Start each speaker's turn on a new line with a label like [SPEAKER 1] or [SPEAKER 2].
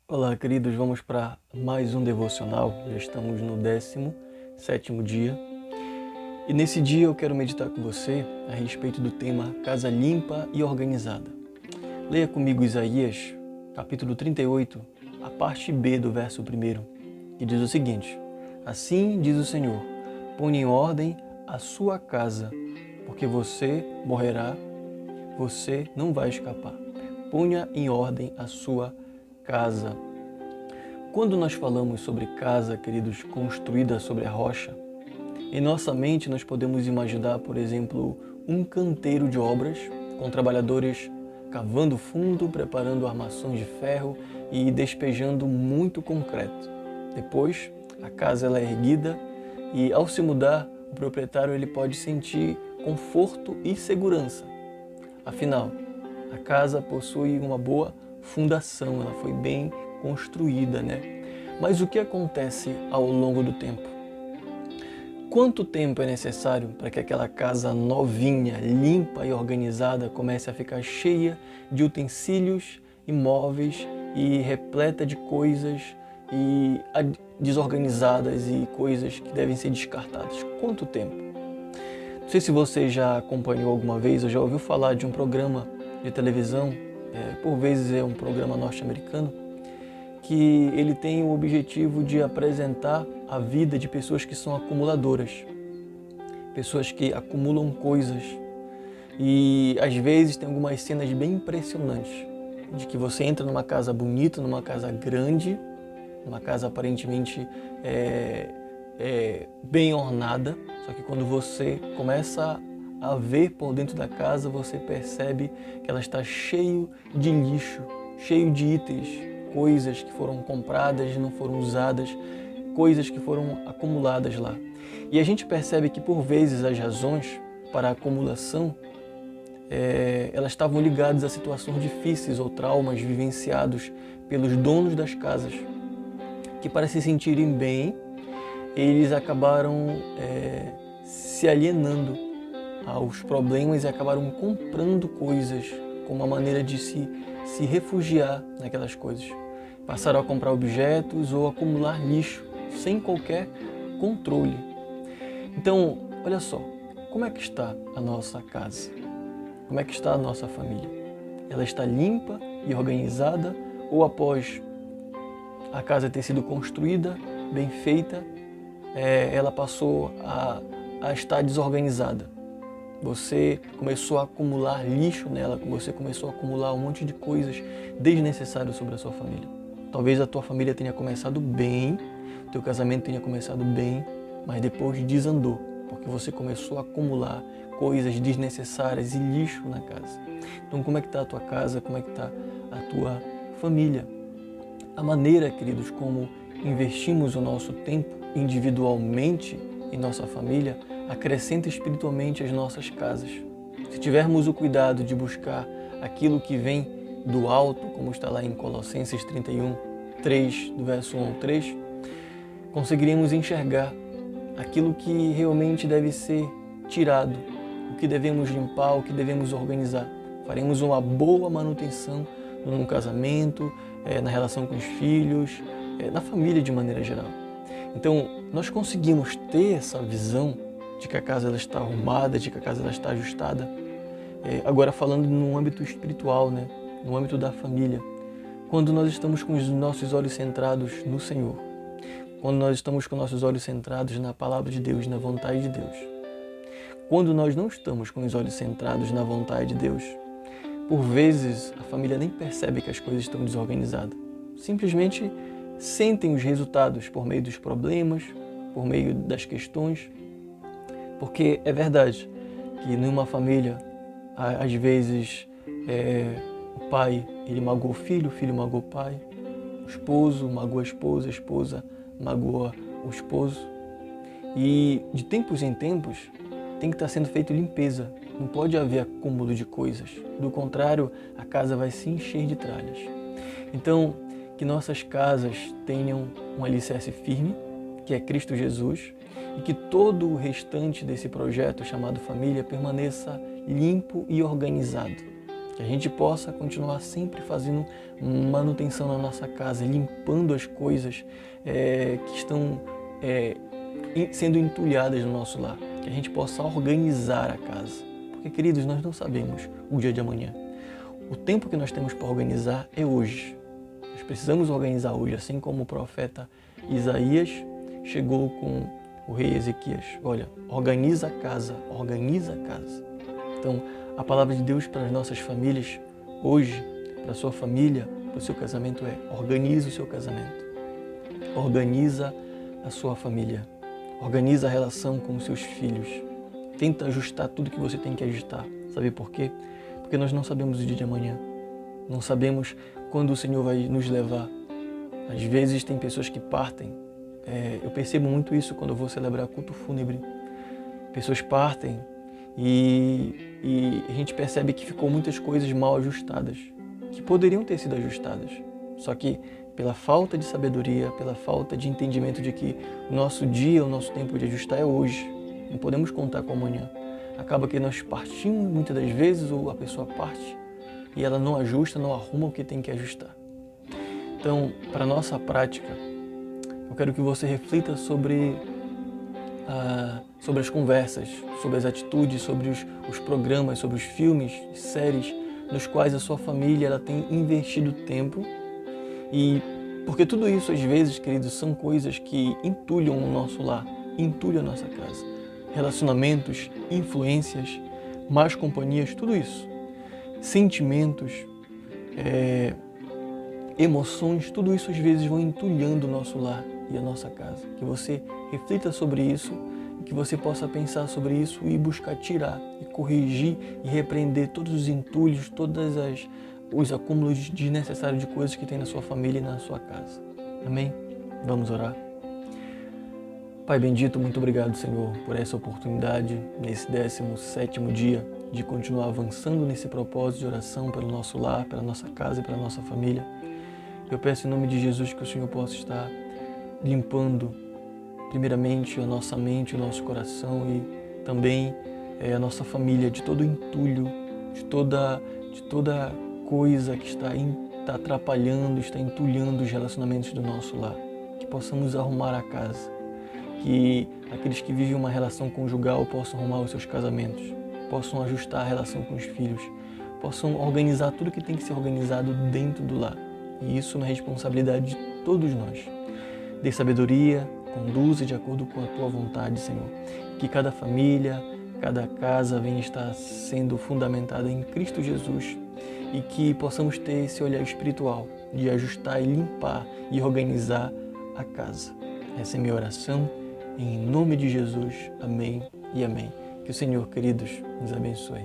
[SPEAKER 1] Olá, queridos, vamos para mais um devocional. Já estamos no 17º dia. E nesse dia eu quero meditar com você a respeito do tema Casa Limpa e Organizada. Leia comigo Isaías, capítulo 38, a parte B do verso 1, que diz o seguinte: Assim diz o Senhor, ponha em ordem a sua casa, porque você morrerá, você não vai escapar. Ponha em ordem a sua casa. Quando nós falamos sobre casa, queridos, construída sobre a rocha, em nossa mente nós podemos imaginar, por exemplo, um canteiro de obras, com trabalhadores cavando fundo, preparando armações de ferro e despejando muito concreto. Depois, a casa ela é erguida e, ao se mudar, o proprietário ele pode sentir conforto e segurança. Afinal, a casa possui uma boa fundação, ela foi bem construída, né? Mas o que acontece ao longo do tempo? Quanto tempo é necessário para que aquela casa novinha, limpa e organizada comece a ficar cheia de utensílios, imóveis e repleta de coisas e desorganizadas e coisas que devem ser descartadas? Quanto tempo? Não sei se você já acompanhou alguma vez ou já ouviu falar de um programa de televisão, por vezes é um programa norte-americano, que ele tem o objetivo de apresentar a vida de pessoas que são acumuladoras, pessoas que acumulam coisas. E às vezes tem algumas cenas bem impressionantes, de que você entra numa casa bonita, numa casa grande, numa casa aparentemente bem ornada, só que quando você começa a ver por dentro da casa, você percebe que ela está cheio de lixo, cheio de itens, coisas que foram compradas e não foram usadas, coisas que foram acumuladas lá. E a gente percebe que por vezes as razões para a acumulação elas estavam ligadas a situações difíceis ou traumas vivenciados pelos donos das casas, que para se sentirem bem, eles acabaram se alienando aos problemas e acabaram comprando coisas como uma maneira de se refugiar naquelas coisas. Passaram a comprar objetos ou acumular lixo sem qualquer controle. Então, olha só, como é que está a nossa casa? Como é que está a nossa família? Ela está limpa e organizada ou após a casa ter sido construída, bem feita, ela passou a estar desorganizada? Você começou a acumular lixo nela, você começou a acumular um monte de coisas desnecessárias sobre a sua família. Talvez a tua família tenha começado bem, o teu casamento tenha começado bem, mas depois desandou, porque você começou a acumular coisas desnecessárias e lixo na casa. Então como é que está a tua casa, como é que está a tua família? A maneira, queridos, como investimos o nosso tempo individualmente em nossa família acrescenta espiritualmente as nossas casas. Se tivermos o cuidado de buscar aquilo que vem do alto, como está lá em Colossenses 31, 3, do verso 1 ao 3, conseguiremos enxergar aquilo que realmente deve ser tirado, o que devemos limpar, o que devemos organizar. Faremos uma boa manutenção no casamento, na relação com os filhos, na família de maneira geral. Então, nós conseguimos ter essa visão de que a casa ela está arrumada, de que a casa ela está ajustada. Agora falando no âmbito espiritual, né? No âmbito da família. Quando nós estamos com os nossos olhos centrados no Senhor, quando nós estamos com nossos olhos centrados na palavra de Deus, na vontade de Deus. Quando nós não estamos com os olhos centrados na vontade de Deus, por vezes a família nem percebe que as coisas estão desorganizadas. Simplesmente sentem os resultados por meio dos problemas, por meio das questões. Porque é verdade que numa família, às vezes, o pai ele magoa o filho magoa o pai, o esposo magoa a esposa magoa o esposo. E de tempos em tempos tem que estar sendo feita limpeza, não pode haver acúmulo de coisas. Do contrário, a casa vai se encher de tralhas. Então, que nossas casas tenham um alicerce firme, que é Cristo Jesus, e que todo o restante desse projeto chamado família permaneça limpo e organizado. Que a gente possa continuar sempre fazendo manutenção na nossa casa, limpando as coisas que estão sendo entulhadas no nosso lar. Que a gente possa organizar a casa. Porque, queridos, nós não sabemos o dia de amanhã. O tempo que nós temos para organizar é hoje. Nós precisamos organizar hoje, assim como o profeta Isaías chegou com o rei Ezequias. Olha, organiza a casa, organiza a casa. Então, a palavra de Deus para as nossas famílias hoje, para a sua família, para o seu casamento organize o seu casamento. Organiza a sua família. Organiza a relação com os seus filhos. Tenta ajustar tudo que você tem que ajustar. Sabe por quê? Porque nós não sabemos o dia de amanhã. Não sabemos quando o Senhor vai nos levar. Às vezes tem pessoas que partem. Eu percebo muito isso quando eu vou celebrar culto fúnebre. Pessoas partem e a gente percebe que ficou muitas coisas mal ajustadas, que poderiam ter sido ajustadas. Só que pela falta de sabedoria, pela falta de entendimento de que o nosso dia, o nosso tempo de ajustar é hoje. Não podemos contar com amanhã. Acaba que nós partimos muitas das vezes, ou a pessoa parte, e ela não ajusta, não arruma o que tem que ajustar. Então, para a nossa prática, eu quero que você reflita sobre as conversas, sobre as atitudes, sobre os programas, sobre os filmes, séries, nos quais a sua família ela tem investido tempo. E porque tudo isso, às vezes, queridos, são coisas que entulham o nosso lar, entulham a nossa casa. Relacionamentos, influências, más companhias, tudo isso. Sentimentos, emoções, tudo isso às vezes vão entulhando o nosso lar e a nossa casa. Que você reflita sobre isso, que você possa pensar sobre isso e buscar tirar, e corrigir e repreender todos os entulhos, todos os acúmulos desnecessários de coisas que tem na sua família e na sua casa. Amém? Vamos orar? Pai bendito, muito obrigado, Senhor, por essa oportunidade, nesse 17º dia, de continuar avançando nesse propósito de oração pelo nosso lar, pela nossa casa e pela nossa família. Eu peço em nome de Jesus que o Senhor possa estar limpando, primeiramente, a nossa mente, o nosso coração e também a nossa família de todo entulho, de toda coisa que está atrapalhando, está entulhando os relacionamentos do nosso lar. Que possamos arrumar a casa. Que aqueles que vivem uma relação conjugal possam arrumar os seus casamentos, possam ajustar a relação com os filhos, possam organizar tudo que tem que ser organizado dentro do lar. E isso é responsabilidade de todos nós. Dê sabedoria, conduza de acordo com a tua vontade, Senhor. Que cada família, cada casa venha estar sendo fundamentada em Cristo Jesus e que possamos ter esse olhar espiritual de ajustar e limpar e organizar a casa. Essa é a minha oração. Em nome de Jesus, amém e amém. Que o Senhor, queridos, nos abençoe.